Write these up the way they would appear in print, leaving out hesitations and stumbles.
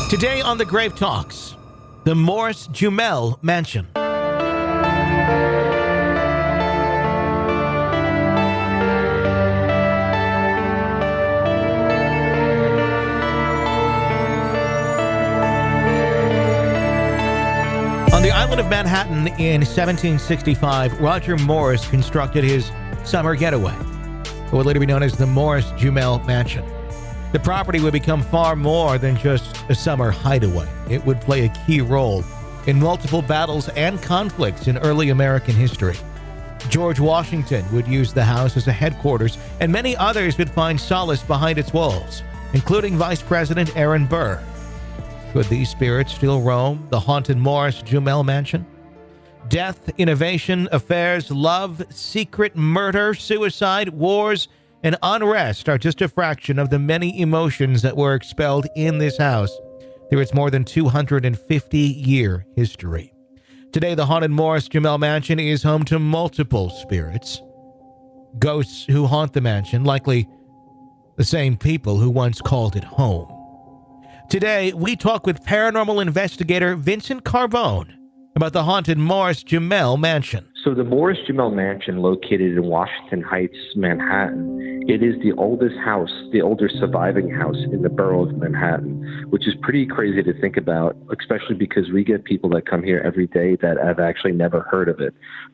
Today on the Grave Talks, the Morris-Jumel Mansion. On the island of Manhattan in 1765, Roger Morris constructed his summer getaway, what would later be known as the Morris-Jumel Mansion. The property would become far more than just a summer hideaway. It would play a key role in multiple battles and conflicts in early American history. George Washington would use the house as a headquarters, and many others would find solace behind its walls, including Vice President Aaron Burr. Could these spirits still roam the haunted Morris-Jumel Mansion? Death, innovation, affairs, love, secret murder, suicide, wars, and unrest are just a fraction of the many emotions that were expelled in this house through its more than 250-year history. Today, the haunted Morris-Jumel Mansion is home to multiple spirits. Ghosts who haunt the mansion, likely the same people who once called it home. Today, we talk with paranormal investigator Vinny Carbone about the haunted Morris-Jumel Mansion. So the Morris-Jumel Mansion, located in Washington Heights, Manhattan, it is the oldest house, the oldest surviving house in the borough of Manhattan, which is pretty crazy to think about, especially because we get people that come here every day that have actually never heard of it.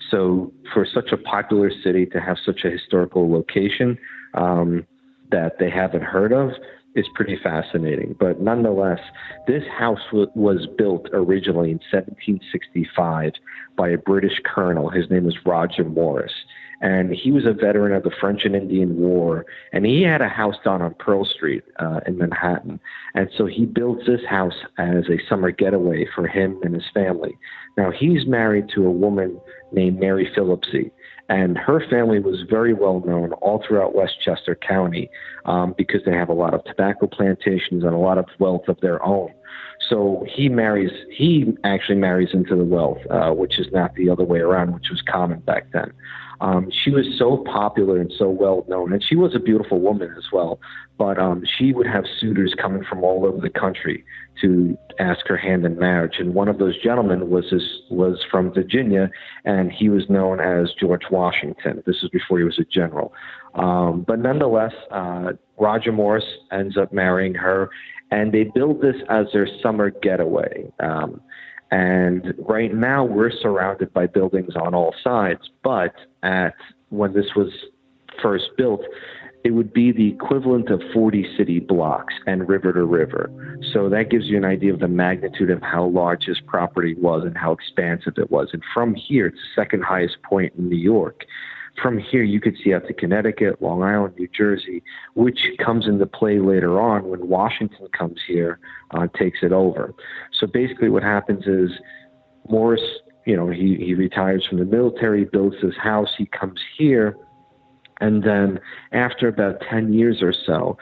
So for such a popular city to have such a historical location that they haven't heard of is pretty fascinating. But nonetheless, this house was built originally in 1765 by a British colonel. His name was Roger Morris. And he was a veteran of the French and Indian War. And he had a house down on Pearl Street in Manhattan. And so he built this house as a summer getaway for him and his family. Now, he's married to a woman named Mary Phillipsy. And her family was very well known all throughout Westchester County because they have a lot of tobacco plantations and a lot of wealth of their own. So he actually marries into the wealth, which is not the other way around, which was common back then. She was so popular and so well known, and she was a beautiful woman as well. But she would have suitors coming from all over the country to ask her hand in marriage. And one of those gentlemen was from Virginia, and he was known as George Washington. This is before he was a general. But nonetheless, Roger Morris ends up marrying her, and they build this as their summer getaway. And right now we're surrounded by buildings on all sides, but when this was first built, it would be the equivalent of 40 city blocks and river to river. So that gives you an idea of the magnitude of how large this property was and how expansive it was. And from here, it's the second highest point in New York. From here, you could see out to Connecticut, Long Island, New Jersey, which comes into play later on when Washington comes here, takes it over. So basically what happens is Morris, he retires from the military, builds his house, he comes here, and then after about 10 years or so,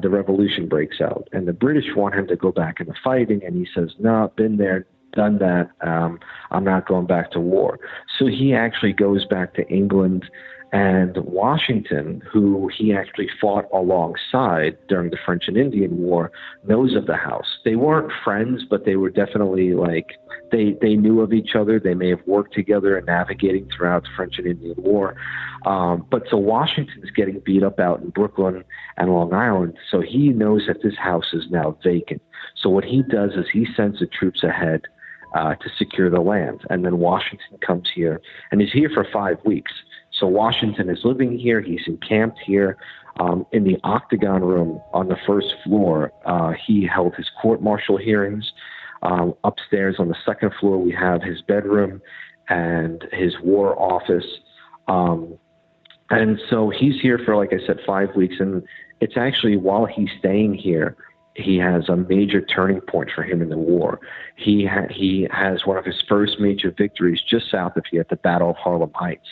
the revolution breaks out. And the British want him to go back into fighting, and he says, no, been there, done that. I'm not going back to war. So he actually goes back to England, and Washington, who he actually fought alongside during the French and Indian War, knows of the house. They weren't friends, but they were definitely they knew of each other. They may have worked together in navigating throughout the French and Indian War. But so Washington's getting beat up out in Brooklyn and Long Island, so he knows that this house is now vacant. So what he does is he sends the troops ahead to secure the land. And then Washington comes here, and he's here for 5 weeks. So Washington is living here. He's encamped here. In the Octagon Room on the first floor, he held his court-martial hearings. Upstairs on the second floor, we have his bedroom and his war office. And so he's here for, like I said, 5 weeks. And it's actually while he's staying here, he has a major turning point for him in the war. He has one of his first major victories just south of here at the Battle of Harlem Heights.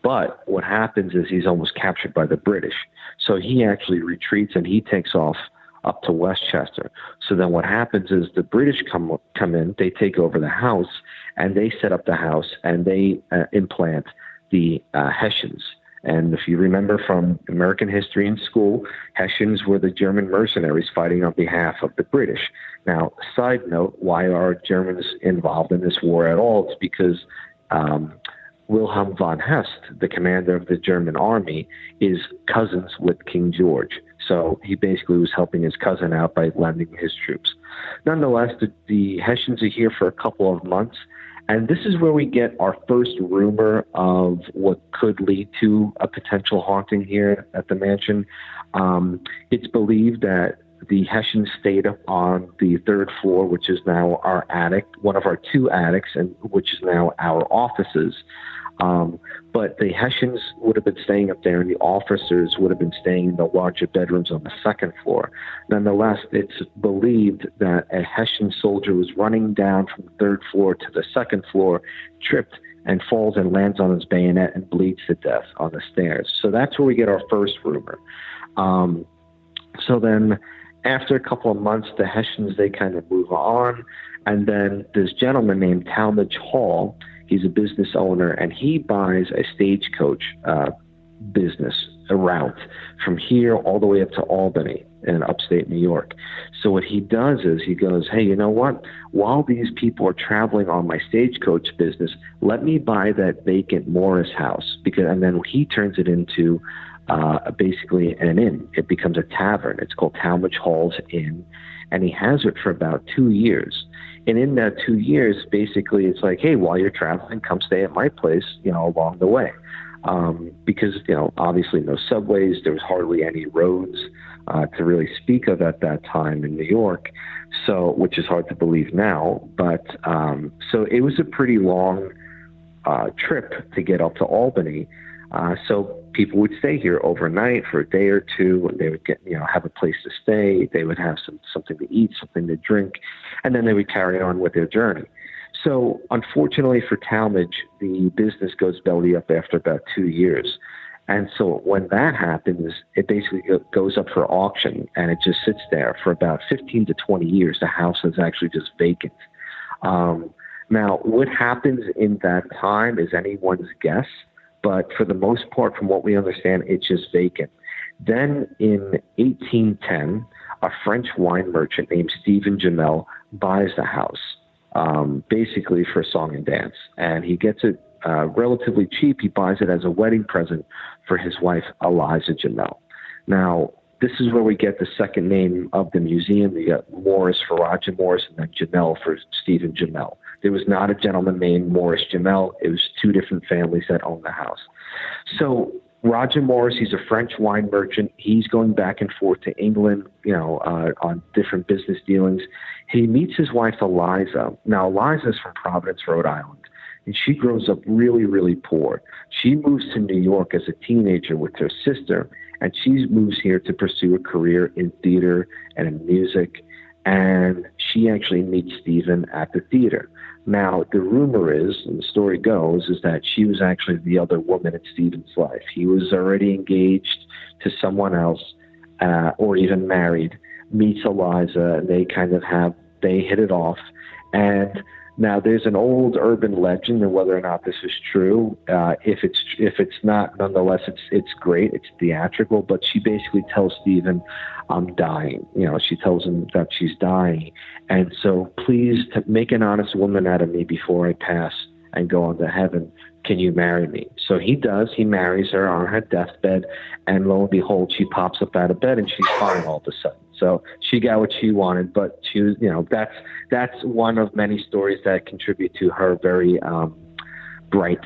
But what happens is he's almost captured by the British. So he actually retreats and he takes off up to Westchester. So then what happens is the British come in, they take over the house, and they set up the house, and they implant the Hessians And if you remember from American history in school, Hessians were the German mercenaries fighting on behalf of the British. Now, side note, why are Germans involved in this war at all? It's because Wilhelm von Hesse, the commander of the German army, is cousins with King George. So he basically was helping his cousin out by lending his troops. Nonetheless, the Hessians are here for a couple of months. And this is where we get our first rumor of what could lead to a potential haunting here at the mansion. It's believed that the Hessians stayed up on the third floor, which is now our attic, one of our two attics, and which is now our offices. But the Hessians would have been staying up there, and the officers would have been staying in the larger bedrooms on the second floor. Nonetheless, it's believed that a Hessian soldier was running down from the third floor to the second floor, tripped, and falls and lands on his bayonet and bleeds to death on the stairs. So that's where we get our first rumor. So then after a couple of months, the Hessians, they kind of move on. And then this gentleman named Talmadge Hall, he's a business owner, and he buys a stagecoach business, a route from here all the way up to Albany in upstate New York. So what he does is he goes, hey, you know what? While these people are traveling on my stagecoach business, let me buy that vacant Morris house. And then he turns it into basically an inn. It becomes a tavern. It's called Talmadge Hall's Inn, and he has it for about 2 years. And in that 2 years, basically, it's like, hey, while you're traveling, come stay at my place, along the way. Because, obviously no subways, there was hardly any roads to really speak of at that time in New York, so which is hard to believe now. But so it was a pretty long trip to get up to Albany. So people would stay here overnight for a day or two, and they would get, have a place to stay. They would have something to eat, something to drink, and then they would carry on with their journey. So unfortunately for Talmadge, the business goes belly up after about 2 years. And so when that happens, it basically goes up for auction, and it just sits there for about 15 to 20 years. The house is actually just vacant. Now, what happens in that time is anyone's guess. But for the most part, from what we understand, it's just vacant. Then in 1810, a French wine merchant named Stephen Jamel buys the house, basically for a song and dance. And he gets it relatively cheap. He buys it as a wedding present for his wife, Eliza Jamel. Now, this is where we get the second name of the museum. You got Morris for Roger Morris, and then Jamel for Stephen Jamel. There was not a gentleman named Morris-Jumel. It was two different families that owned the house. So Roger Morris, he's a French wine merchant. He's going back and forth to England, on different business dealings. He meets his wife, Eliza. Now, Eliza's from Providence, Rhode Island, and she grows up really, really poor. She moves to New York as a teenager with her sister, and she moves here to pursue a career in theater and in music. And she actually meets Stephen at the theater. Now, the rumor is, and the story goes, is that she was actually the other woman in Stephen's life. He was already engaged to someone else, or even married, meets Eliza, and they hit it off. And now there's an old urban legend, and whether or not this is true, if it's not, nonetheless, it's great. It's theatrical, but she basically tells Stephen, I'm dying. She tells him that she's dying. And so please make an honest woman out of me before I pass and go on to heaven. Can you marry me? So he does. He marries her on her deathbed, and lo and behold, she pops up out of bed and she's fine all of a sudden. So she got what she wanted, but she was, that's one of many stories that contribute to her very bright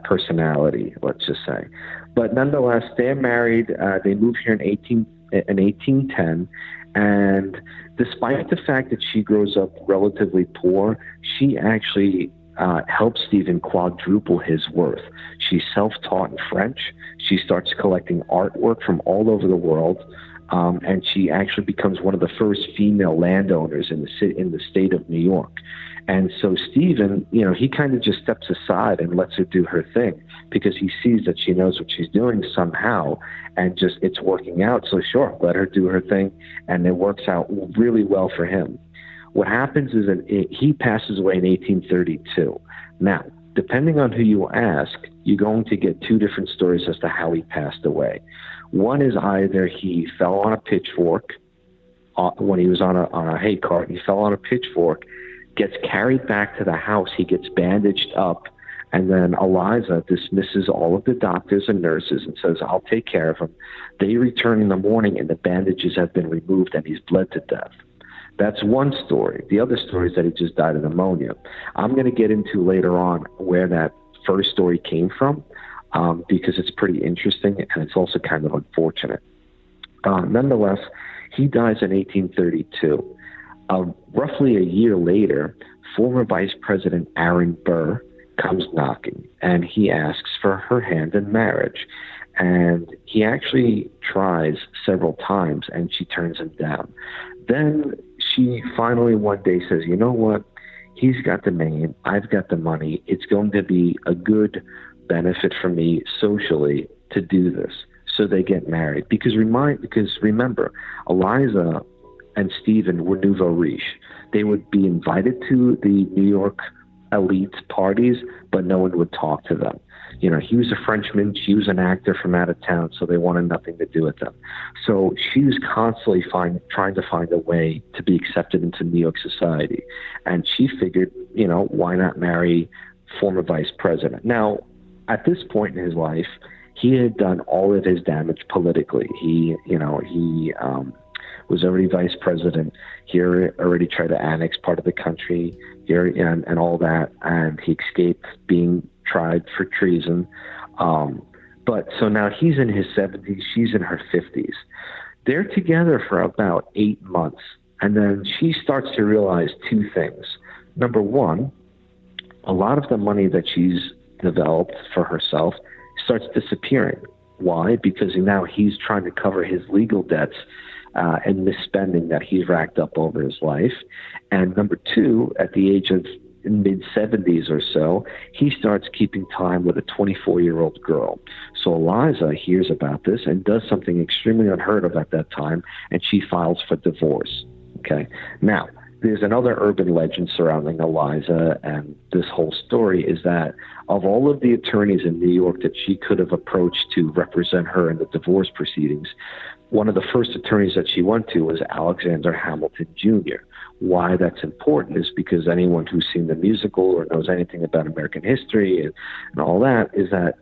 personality, let's just say. But nonetheless, they're married. They moved here in 1810, and despite the fact that she grows up relatively poor, she actually helps Stephen quadruple his worth. She's self-taught in French. She starts collecting artwork from all over the world, and she actually becomes one of the first female landowners in the state of New York. And so Stephen, he kind of just steps aside and lets her do her thing because he sees that she knows what she's doing somehow, and just it's working out. So sure, let her do her thing, and it works out really well for him. What happens is that he passes away in 1832. Now, Depending on who you ask, you're going to get two different stories as to how he passed away. One is either he fell on a pitchfork when he was on a hay cart. He fell on a pitchfork, gets carried back to the house. He gets bandaged up, and then Eliza dismisses all of the doctors and nurses and says, "I'll take care of him." They return in the morning, and the bandages have been removed, and he's bled to death. That's one story. The other story is that he just died of pneumonia. I'm going to get into later on where that first story came from, because it's pretty interesting, and it's also kind of unfortunate. Nonetheless, he dies in 1832. Roughly a year later, former Vice President Aaron Burr comes knocking, and he asks for her hand in marriage. And he actually tries several times, and she turns him down. Then she finally one day says, "You know what? He's got the name. I've got the money. It's going to be a good benefit for me socially to do this." So they get married. Because remember, Eliza and Stephen were nouveau riche. They would be invited to the New York elite parties, but no one would talk to them. You know, he was a Frenchman, she was an actor from out of town, so they wanted nothing to do with them. So she was constantly trying to find a way to be accepted into New York society. And she figured, you know, why not marry former vice president? Now, at this point in his life, he had done all of his damage politically. He was already vice president. He already tried to annex part of the country here and all that, and he escaped being tried for treason. But so now he's in his 70s, she's in her 50s. They're together for about 8 months, and then she starts to realize two things. Number one, a lot of the money that she's developed for herself starts disappearing. Why? Because now he's trying to cover his legal debts and misspending that he's racked up over his life. And number two, at the age of mid-70s or so, he starts keeping time with a 24-year-old girl. So Eliza hears about this and does something extremely unheard of at that time, and she files for divorce. Okay. Now, there's another urban legend surrounding Eliza and this whole story is that of all of the attorneys in New York that she could have approached to represent her in the divorce proceedings, one of the first attorneys that she went to was Alexander Hamilton Jr. Why that's important is because anyone who's seen the musical or knows anything about American history and all that is that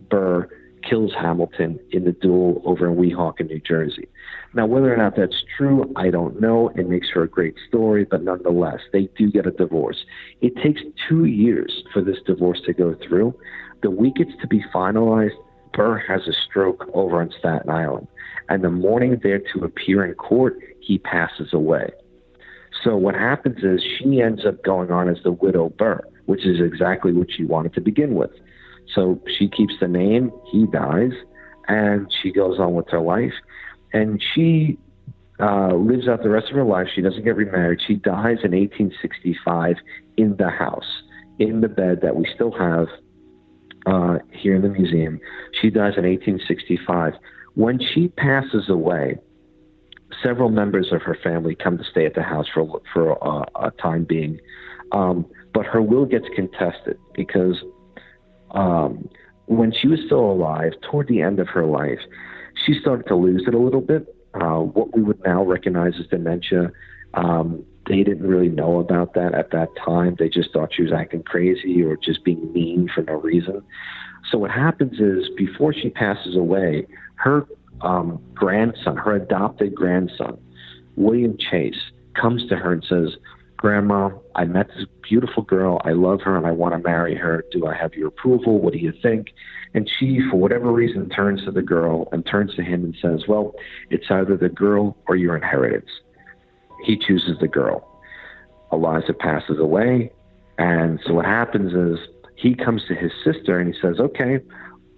Burr kills Hamilton in the duel over in Weehawken, New Jersey. Now, whether or not that's true, I don't know. It makes for a great story, but nonetheless, they do get a divorce. It takes 2 years for this divorce to go through. The week it's to be finalized, Burr has a stroke over on Staten Island. And the morning there to appear in court, he passes away. So what happens is she ends up going on as the widow Burr, which is exactly what she wanted to begin with. So she keeps the name, he dies, and she goes on with her life. And she lives out the rest of her life. She doesn't get remarried. She dies in 1865 in the house, in the bed that we still have here in the museum. She dies in 1865. When she passes away, several members of her family come to stay at the house for a time being. But her will gets contested because when she was still alive, toward the end of her life, she started to lose it a little bit. What we would now recognize as dementia, they didn't really know about that at that time. They just thought she was acting crazy or just being mean for no reason. So what happens is, before she passes away, her grandson, her adopted grandson, William Chase, comes to her and says, "Grandma, I met this beautiful girl. I love her and I want to marry her. Do I have your approval? What do you think?" And she, for whatever reason, turns to the girl and turns to him and says, "Well, it's either the girl or your inheritance." He chooses the girl. Eliza passes away. And so what happens is he comes to his sister and he says, "Okay,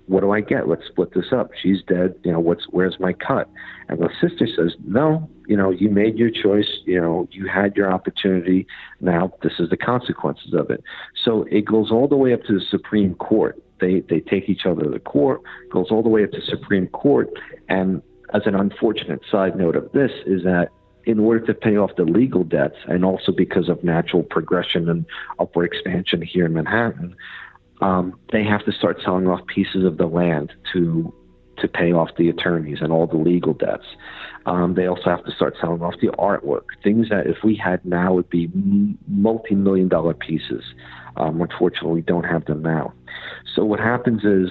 what do I get? Let's split this up. She's dead. Where's my cut?" And the sister says, "No, you made your choice. You had your opportunity. Now this is the consequences of it." So it goes all the way up to the Supreme Court. They take each other to the court, goes all the way up to Supreme Court. And as an unfortunate side note of this is that in order to pay off the legal debts, and also because of natural progression and upward expansion here in Manhattan, they have to start selling off pieces of the land to pay off the attorneys and all the legal debts. They also have to start selling off the artwork, things that if we had now would be multi-million-dollar pieces. Unfortunately, we don't have them now. So what happens is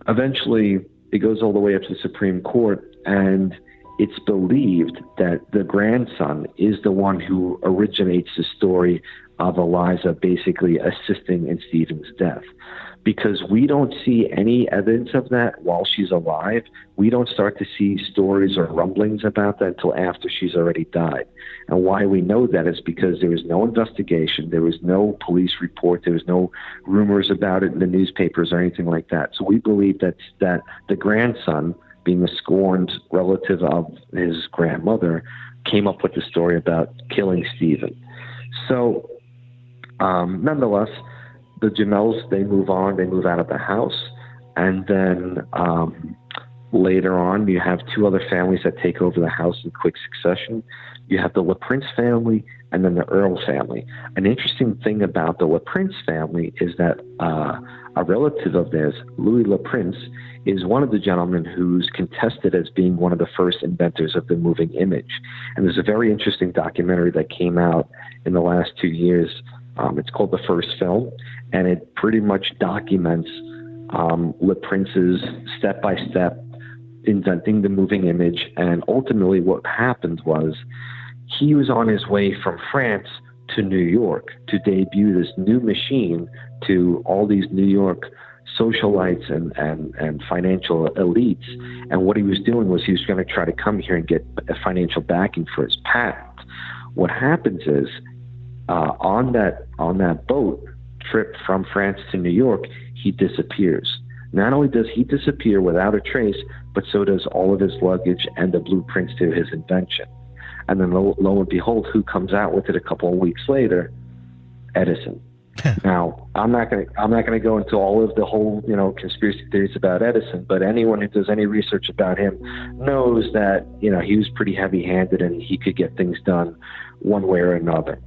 eventually it goes all the way up to the Supreme Court, and it's believed that the grandson is the one who originates the story of Eliza basically assisting in Stephen's death. Because we don't see any evidence of that while she's alive. We don't start to see stories or rumblings about that until after she's already died. And why we know that is because there was no investigation, there was no police report, there was no rumors about it in the newspapers or anything like that. So we believe that the grandson, being the scorned relative of his grandmother, came up with the story about killing Stephen. So nonetheless, the Jumels, they move on, they move out of the house, and then later on you have two other families that take over the house in quick succession. You have the LaPrince family and then the Earl family. An interesting thing about the LaPrince family is that a relative of theirs, Louis LaPrince, is one of the gentlemen who's contested as being one of the first inventors of the moving image. And there's a very interesting documentary that came out in the last 2 years. It's called The First Film, and it pretty much documents LaPrince's step-by-step inventing the moving image. And ultimately what happened was he was on his way from France to New York to debut this new machine to all these New York socialites and financial elites. And what he was doing was he was going to try to come here and get a financial backing for his patent. What happens is on that boat trip from France to New York, he disappears. Not only does he disappear without a trace, but so does all of his luggage and the blueprints to his invention. And then lo and behold, who comes out with it a couple of weeks later? Edison. Now, I'm not going to go into all of the whole, conspiracy theories about Edison, but anyone who does any research about him knows that, he was pretty heavy-handed and he could get things done one way or another.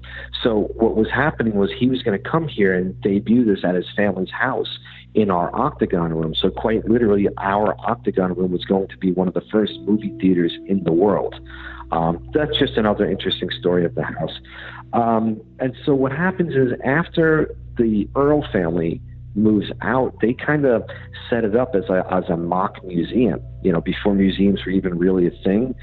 So what was happening was he was going to come here and debut this at his family's house in our Octagon room. So quite literally, our Octagon room was going to be one of the first movie theaters in the world. That's just another interesting story of the house. And so what happens is after the Earl family moves out, they kind of set it up as a mock museum. Before museums were even really a thing,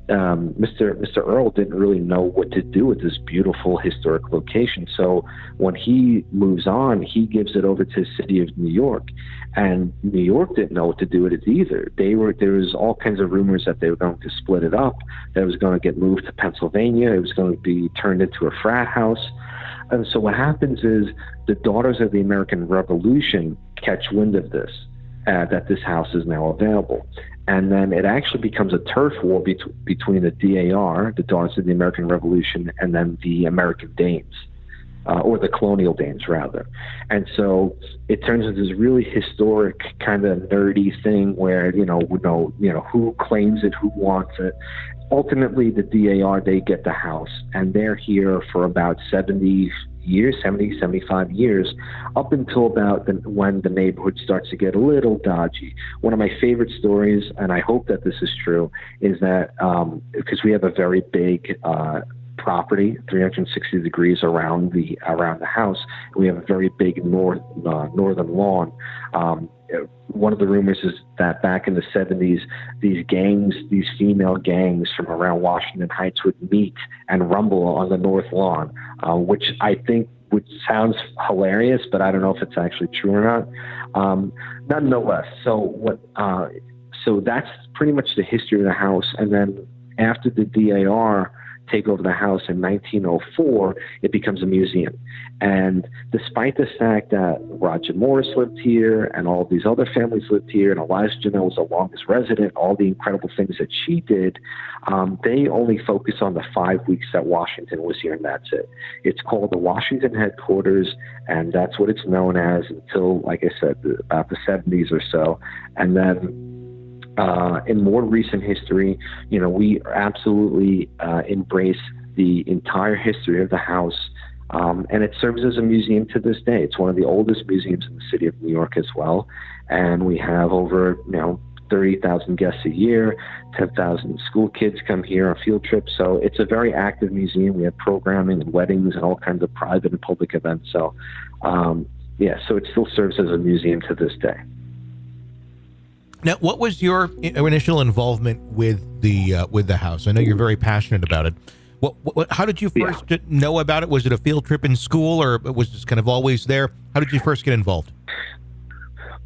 Mr. Earl didn't really know what to do with this beautiful historic location. So when he moves on, he gives it over to the city of New York. And New York didn't know what to do with it either. There was all kinds of rumors that they were going to split it up, that it was going to get moved to Pennsylvania, it was going to be turned into a frat house. And so what happens is the Daughters of the American Revolution catch wind of this, that this house is now available. And then it actually becomes a turf war between the DAR, the Daughters of the American Revolution, and then the American Dames, or the Colonial Dames, rather. And so it turns into this really historic kind of nerdy thing where, who claims it, who wants it. Ultimately, the DAR, they get the house, and they're here for about 75 years, up until about when the neighborhood starts to get a little dodgy. One of my favorite stories, and I hope that this is true, is that because we have a very big property, 360 degrees around the house, we have a very big northern lawn. One of the rumors is that back in the 70s, these female gangs from around Washington Heights would meet and rumble on the north lawn, which I think sounds hilarious, but I don't know if it's actually true or not. Nonetheless, so that's pretty much the history of the house. And then after the DAR take over the house in 1904, it becomes a museum. And despite the fact that Roger Morris lived here and all these other families lived here, and Eliza Jumel was the longest resident, all the incredible things that she did, they only focus on the 5 weeks that Washington was here, and that's it. It's called the Washington headquarters, and that's what it's known as until, like I said, about the 70s or so. And then In more recent history, we absolutely embrace the entire history of the house, and it serves as a museum to this day. It's one of the oldest museums in the city of New York as well, and we have over 30,000 guests a year. 10,000 school kids come here on field trips. So it's a very active museum. We have programming and weddings and all kinds of private and public events. So, so it still serves as a museum to this day. Now, what was your initial involvement with the house? I know you're very passionate about it. How did you first know about it? Was it a field trip in school, or was this kind of always there? How did you first get involved?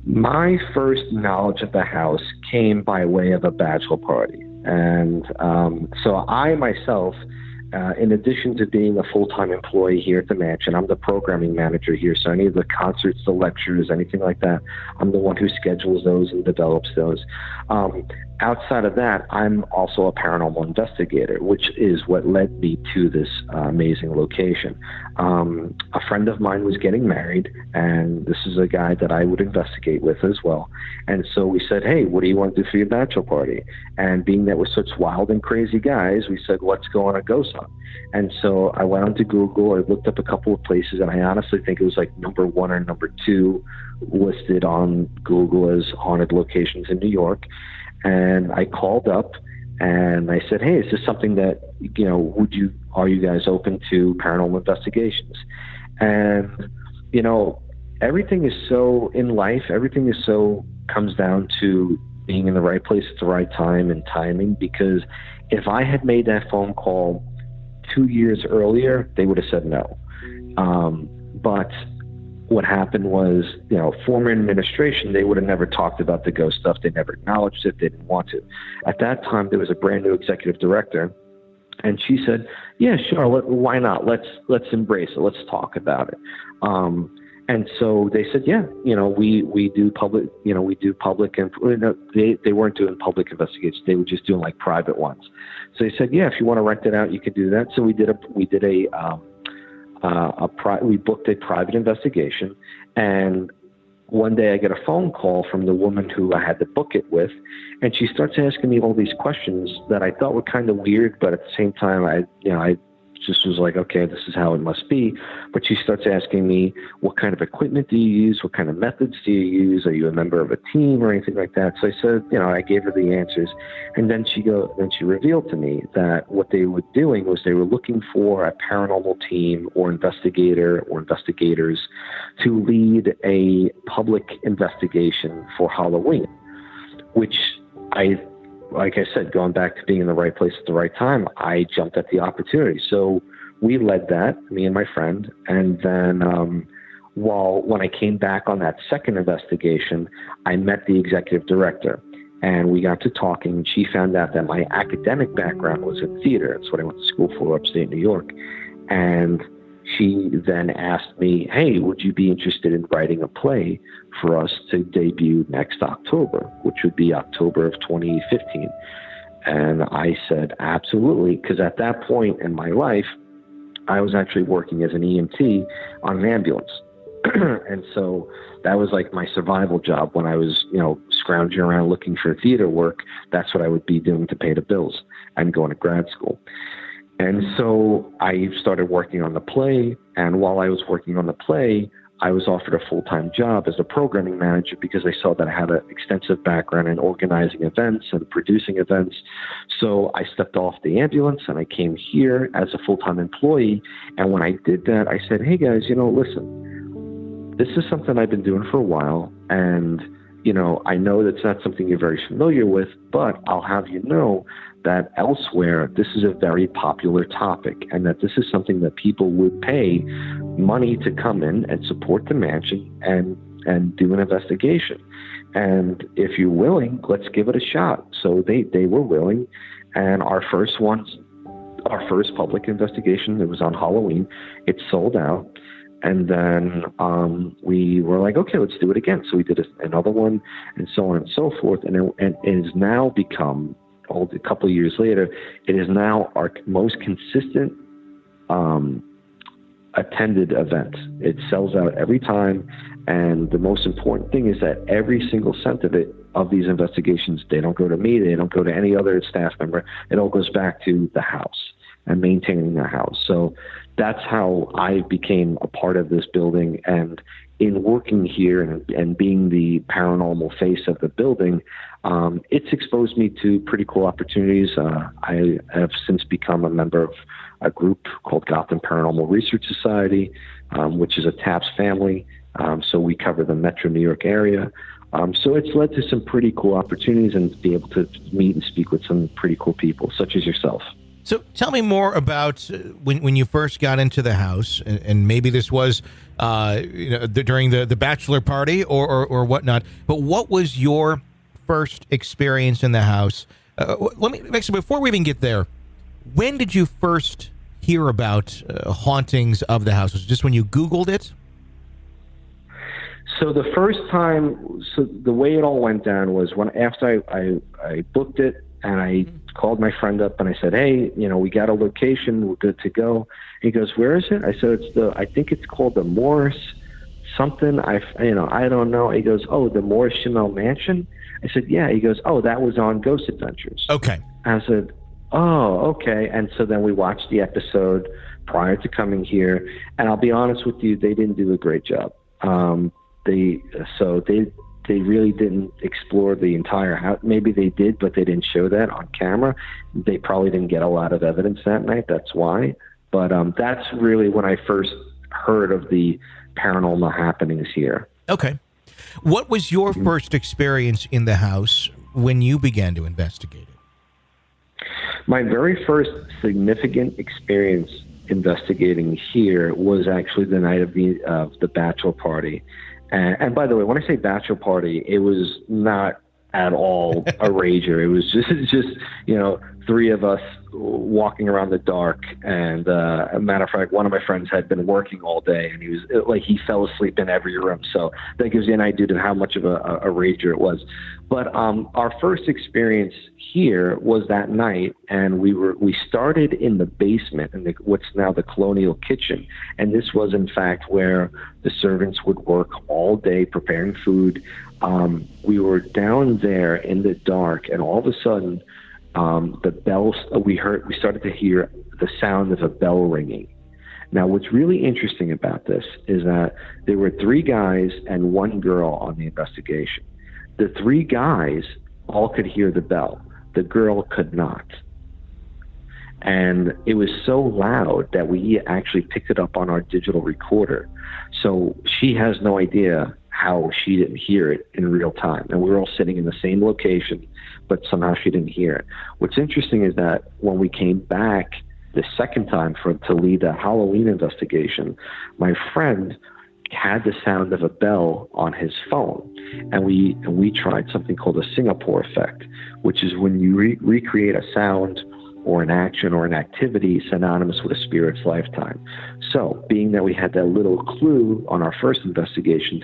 My first knowledge of the house came by way of a bachelor party. And so I myself, in addition to being a full-time employee here at the mansion, I'm the programming manager here. So any of the concerts, the lectures, anything like that, I'm the one who schedules those and develops those. Outside of that, I'm also a paranormal investigator, which is what led me to this amazing location. A friend of mine was getting married, and this is a guy that I would investigate with as well. And so we said, hey, what do you want to do for your bachelor party? And being that we're such wild and crazy guys, we said, let's go on a ghost hunt. And so I went onto Google, I looked up a couple of places, and I honestly think it was like number 1 or number 2 listed on Google as haunted locations in New York. And I called up and I said, hey, is this something that, are you guys open to paranormal investigations? And, everything is so in life, comes down to being in the right place at the right time and timing, because if I had made that phone call 2 years earlier, they would have said no. But what happened was, former administration, they would have never talked about the ghost stuff. They never acknowledged it. They didn't want to. At that time, there was a brand new executive director, and she said, yeah, sure. Why not? Let's embrace it. Let's talk about it. And so they said, yeah, we do public, and they weren't doing public investigations. They were just doing like private ones. So they said, yeah, if you want to rent it out, you could do that. So we booked a private investigation, and one day I get a phone call from the woman who I had to book it with, and she starts asking me all these questions that I thought were kind of weird, but at the same time, I just was like, okay, this is how it must be. But she starts asking me, what kind of equipment do you use? What kind of methods do you use? Are you a member of a team or anything like that? So I said, I gave her the answers. And then she revealed to me that what they were doing was they were looking for a paranormal team or investigator or investigators to lead a public investigation for Halloween, which like I said, going back to being in the right place at the right time, I jumped at the opportunity. So we led that, me and my friend. And then when I came back on that second investigation, I met the executive director, and we got to talking. She found out that my academic background was in theater. That's what I went to school for, upstate New York. And she then asked me, hey, would you be interested in writing a play for us to debut next October, which would be October of 2015? And I said, absolutely, because at that point in my life, I was actually working as an EMT on an ambulance. And so that was like my survival job when I was, scrounging around looking for theater work. That's what I would be doing to pay the bills and going to grad school. And so I started working on the play, and while I was working on the play, I was offered a full-time job as a programming manager because I saw that I had an extensive background in organizing events and producing events. So I stepped off the ambulance and I came here as a full-time employee. And when I did that, I said, hey guys, listen, this is something I've been doing for a while, and I know that's not something you're very familiar with, but I'll have you know that elsewhere, this is a very popular topic, and that this is something that people would pay money to come in and support the mansion and do an investigation. And if you're willing, let's give it a shot. So they were willing. And our first public investigation, it was on Halloween. It sold out. And then we were like, okay, let's do it again. So we did another one, and so on and so forth. And it has now become, a couple of years later, it is now our most consistent attended event. It sells out every time. And the most important thing is that every single cent of it of these investigations, they don't go to me, they don't go to any other staff member. It all goes back to the house and maintaining the house. So that's how I became a part of this building. And in working here and being the paranormal face of the building, it's exposed me to pretty cool opportunities. I have since become a member of a group called Gotham Paranormal Research Society, which is a TAPS family. So we cover the Metro New York area. So it's led to some pretty cool opportunities and be able to meet and speak with some pretty cool people, such as yourself. So tell me more about when you first got into the house, and maybe this was during the bachelor party or whatnot. But what was your first experience in the house? Before we even get there, when did you first hear about hauntings of the house? Was it just when you Googled it? So the first time, the way it all went down was after I booked it, and I called my friend up and I said, hey, we got a location, we're good to go. He goes, where is it? I said, I think it's called the Morris something. I don't know. He goes, oh, the Morris-Jumel Mansion. I said, yeah. He goes, oh, that was on Ghost Adventures. Okay. I said, oh, okay. And so then we watched the episode prior to coming here. And I'll be honest with you, they didn't do a great job. They really didn't explore the entire house. Maybe they did, but they didn't show that on camera. They probably didn't get a lot of evidence that night. That's why. But that's really when I first heard of the paranormal happenings here. Okay. What was your first experience in the house when you began to investigate it? My very first significant experience investigating here was actually the night of the bachelor party. And by the way, when I say bachelor party, it was not at all a rager. It was just three of us walking around the dark. And a matter of fact, one of my friends had been working all day, and he fell asleep in every room. So that gives you an idea of how much of a rager it was. But our first experience here was that night, and we started in the basement in what's now the Colonial Kitchen. And this was, in fact, where the servants would work all day preparing food. We were down there in the dark, and all of a sudden, the bells we started to hear the sound of a bell ringing. Now, what's really interesting about this is that there were three guys and one girl on the investigation. The three guys all could hear the bell. The girl could not. And it was so loud that we actually picked it up on our digital recorder. So she has no idea how she didn't hear it in real time. And we were all sitting in the same location, but somehow she didn't hear it. What's interesting is that when we came back the second time to lead a Halloween investigation, my friend had the sound of a bell on his phone. And we tried something called a Singapore effect, which is when you recreate a sound or an action or an activity synonymous with a spirit's lifetime. So being that we had that little clue on our first investigation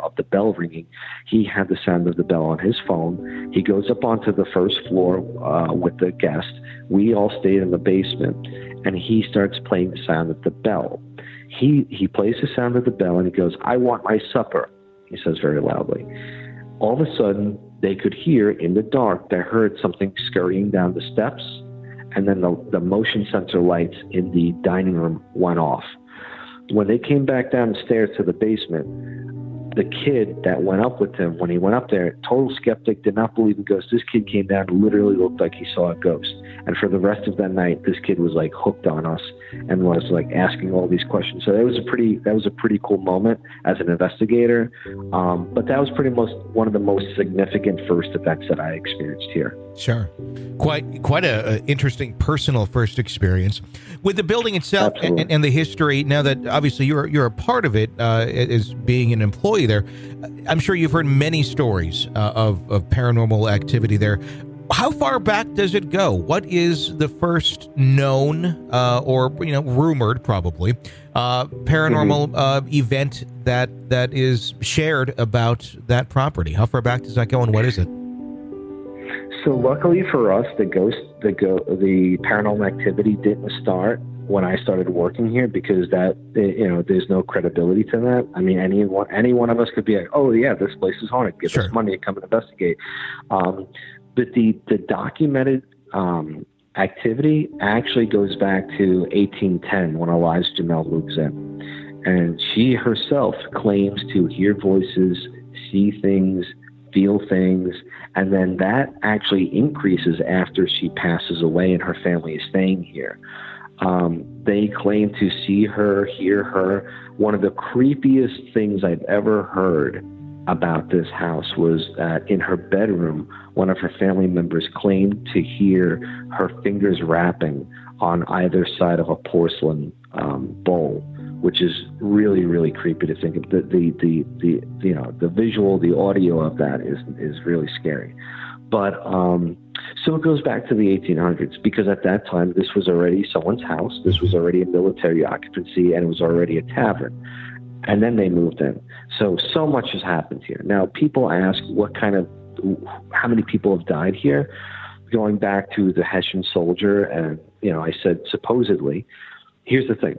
of the bell ringing, he had the sound of the bell on his phone. He goes up onto the first floor with the guest. We all stayed in the basement, and he starts playing the sound of the bell. He plays the sound of the bell, and he goes, "I want my supper," he says very loudly. All of a sudden, they could hear in the dark, they heard something scurrying down the steps, and then the motion sensor lights in the dining room went off. When they came back down the stairs to the basement, the kid that went up with him, when he went up there, total skeptic, did not believe in ghosts. This kid came down and literally looked like he saw a ghost. And for the rest of that night, this kid was like hooked on us and was like asking all these questions. So that was a pretty cool moment as an investigator. But that was pretty much one of the most significant first events that I experienced here. Sure. Quite a interesting personal first experience with the building itself and the history. Now that obviously you're a part of it as being an employee there, I'm sure you've heard many stories of paranormal activity there. How far back does it go? What is the first known or rumored probably paranormal event that is shared about that property? How far back does that go, and what is it? So luckily for us, the paranormal activity didn't start when I started working here, because that, there's no credibility to that. I mean, any one of us could be like, oh yeah, this place is haunted. Give us money and come and investigate. But the documented activity actually goes back to 1810 when Eliza Jamel moves in, and she herself claims to hear voices, see things, feel things, and then that actually increases after she passes away and her family is staying here. They claim to see her, hear her. One of the creepiest things I've ever heard about this house was that in her bedroom, one of her family members claimed to hear her fingers rapping on either side of a porcelain bowl, which is really, really creepy to think of. The visual, the audio of that is really scary. But so it goes back to the 1800s, because at that time this was already someone's house, this was already a military occupancy, and it was already a tavern. And then they moved in. So much has happened here. Now people ask how many people have died here, going back to the Hessian soldier, and I said supposedly. Here's the thing.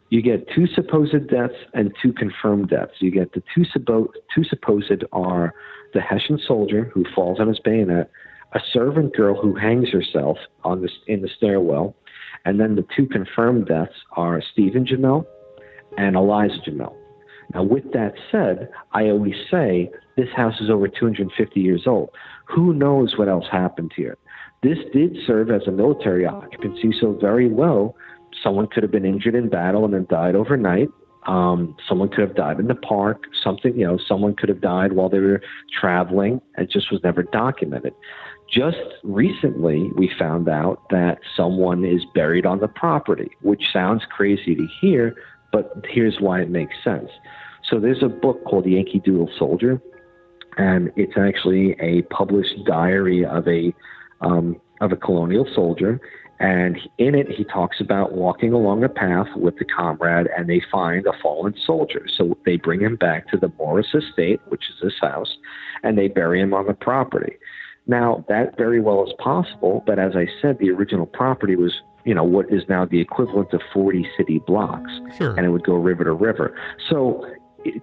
You get 2 supposed deaths and 2 confirmed deaths. You get the two supposed are the Hessian soldier who falls on his bayonet, a servant girl who hangs herself in the stairwell, and then the 2 confirmed deaths are Stephen Jamel and Eliza Jamel. Now, with that said, I always say this house is over 250 years old. Who knows what else happened here? This did serve as a military occupancy, so very well, someone could have been injured in battle and then died overnight. Someone could have died in the park. Someone could have died while they were traveling and just was never documented. Just recently, we found out that someone is buried on the property, which sounds crazy to hear, but here's why it makes sense. So there's a book called Yankee Doodle Soldier, and it's actually a published diary of a colonial soldier. And in it, he talks about walking along a path with the comrade, and they find a fallen soldier. So they bring him back to the Morris estate, which is his house, and they bury him on the property. Now, that very well is possible, but as I said, the original property was, what is now the equivalent of 40 city blocks, and it would go river to river. So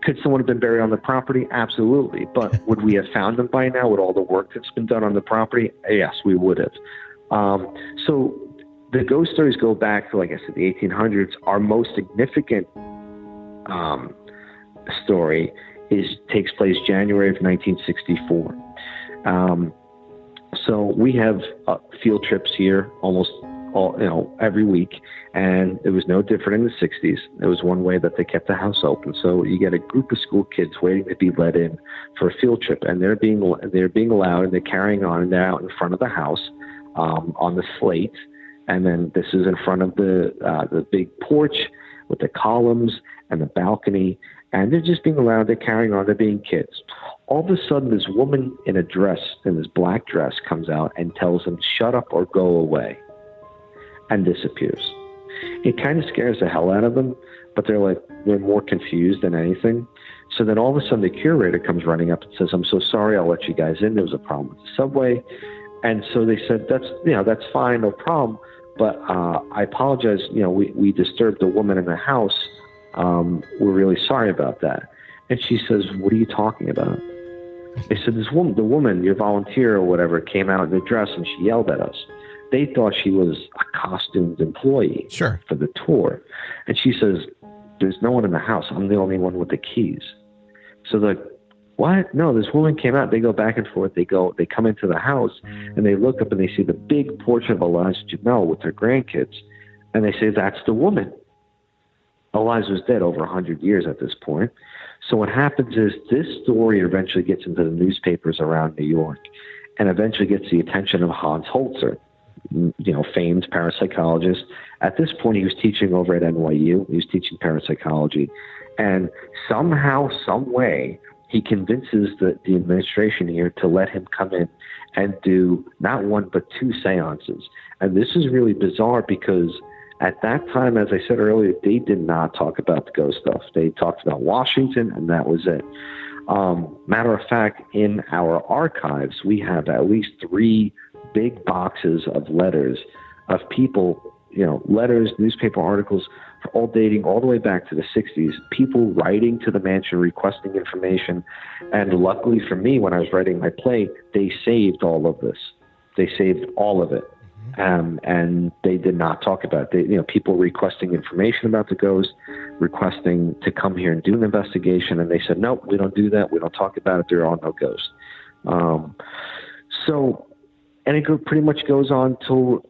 could someone have been buried on the property? Absolutely. But would we have found them by now with all the work that's been done on the property? Yes, we would have. So the ghost stories go back to, like I said, the 1800s. Our most significant story takes place January of 1964. So we have field trips here almost every week, and it was no different in the 60s. It was one way that they kept the house open. So you get a group of school kids waiting to be let in for a field trip, and they're being allowed, and they're carrying on, and they're out in front of the house on the slate. And then this is in front of the big porch with the columns and the balcony. And they're just being allowed. They're carrying on. They're being kids. All of a sudden, this woman in this black dress, comes out and tells them, "Shut up or go away," and disappears. It kind of scares the hell out of them, but they're more confused than anything. So then all of a sudden, the curator comes running up and says, "I'm so sorry. I'll let you guys in. There was a problem with the subway." And so they said, that's fine, no problem. But I apologize. We disturbed the woman in the house. We're really sorry about that. And she says, "What are you talking about?" They said, the woman, your volunteer or whatever, came out in a dress and she yelled at us. They thought she was a costumed employee for the tour. And she says, "There's no one in the house. I'm the only one with the keys." So they're like, "What? No, this woman came out." They go back and forth. They come into the house, and they look up and they see the big portrait of Eliza Jamel with her grandkids. And they say, "That's the woman." Eliza was dead over 100 years at this point. So what happens is this story eventually gets into the newspapers around New York, and eventually gets the attention of Hans Holzer, famed parapsychologist. At this point, he was teaching over at NYU. He was teaching parapsychology. And somehow, some way, he convinces the administration here to let him come in and do not one but 2 seances. And this is really bizarre because at that time, as I said earlier, they did not talk about the ghost stuff. They talked about Washington, and that was it. Matter of fact, in our archives, we have at least 3 big boxes of letters of people letters, newspaper articles, all dating all the way back to the 60s, people writing to the mansion requesting information. And luckily for me, when I was writing my play, they saved all of this. They saved all of it. And they did not talk about it. People requesting information about the ghost, requesting to come here and do an investigation. And they said, nope, we don't do that. We don't talk about it. There are no ghosts. And it pretty much goes on to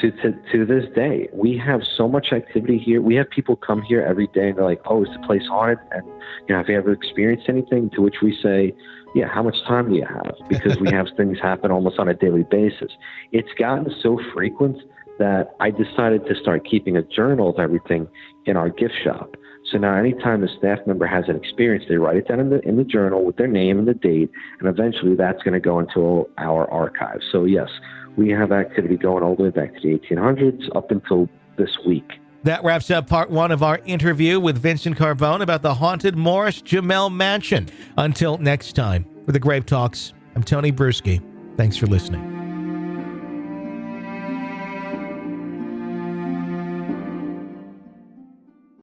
this day. We have so much activity here. We have people come here every day and they're like, oh, is the place haunted? And, have you ever experienced anything? To which we say, yeah, how much time do you have? Because we have things happen almost on a daily basis. It's gotten so frequent that I decided to start keeping a journal of everything in our gift shop. So now anytime a staff member has an experience, they write it down in the journal with their name and the date, and eventually that's going to go into our archive. So yes, we have activity going all the way back to the 1800s up until this week. That wraps up part one of our interview with Vincent Carbone about the haunted Morris-Jumel Mansion. Until next time, for the Grave Talks, I'm Tony Bruschi. Thanks for listening.